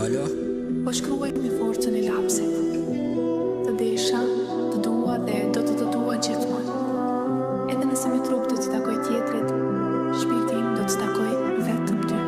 Alo? Po shkruaj me forcën e lapsit. Të desha, të dua dhe do të dua gjithmonë. Edhe nëse me trup do t'i takoj tjetrit, shpirti im do të takoj vetëm ty.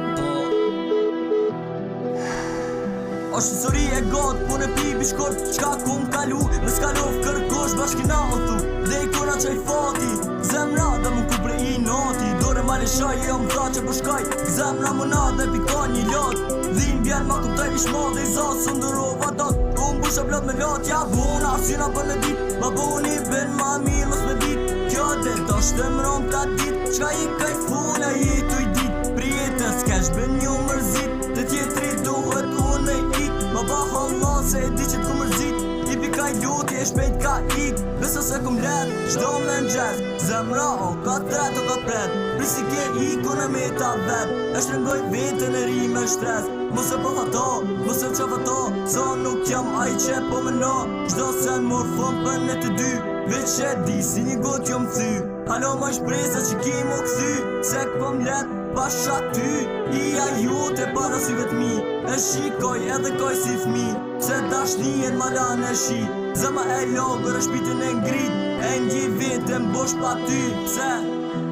Është sori e gotë, po në pipi shkort, qka ku m'kalu, me s'kalov kërkosh bashkina o thu, dhe i kona qaj fati, zemra dhe më kupre i nati, dore ma leshaj e o më tha që përshkaj, zemra më na dhe pika një lot, dhim bjen ma kuptaj vishma dhe i zasë së ndërova dat, ku m'busha blot me lot, ja bona, syna për me dit, ma boni ben ma mirë mës me dit, kjo dhe ta shtem rom ta dit, qka i kaj funa i tu i dit, prijetës kesh ben një mërzit, të tjetri duhet unë i ik, ma baha Allah se e di që t'ku mërzit, i pikaj luti e shpejt ka ik, beso se kum let, qdo me n'gjes, zemra o ka tret o ka pret, prisi ke iku në me ta vet, e shtrëngoj vetën e ri me shtres, mos e po fato, mos e qava to, so nuk jam aj që po më no, qdo sen morfon për në të dy, veç e di si një got jo më thy, halo ma shpresa që ki mu këthy, se këpëm let, pasha ty, i ajut e para syve t'mi, e shikoj edhe koj si fmi, se dashnien malan e shi, zëma e logër e shpitën e ngrit, e nji vetëm bosh pa ty, pse?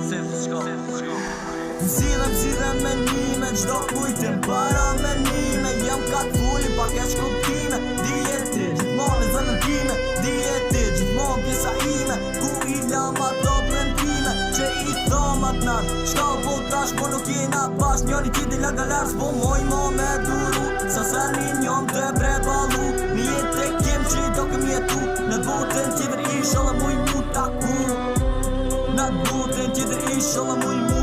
Se s'shko, Zidhem me nime, gjdo kujtim para me nime, jam ka t'fulli pa keq kuptime, dijeti gjithmon e zëmën time, dijeti gjithmon pjesa ime, ku i lama do prendime, që i thomat nan, shka po tash po nuk jena bash, njoni tjeti la galar s'po moj mo me duru, sa sen mi njom të prebalu, mi jetë e kem që i do këm jetu, në botën tjetër isha la muj mu taku, në botën tjetër isha la muj mu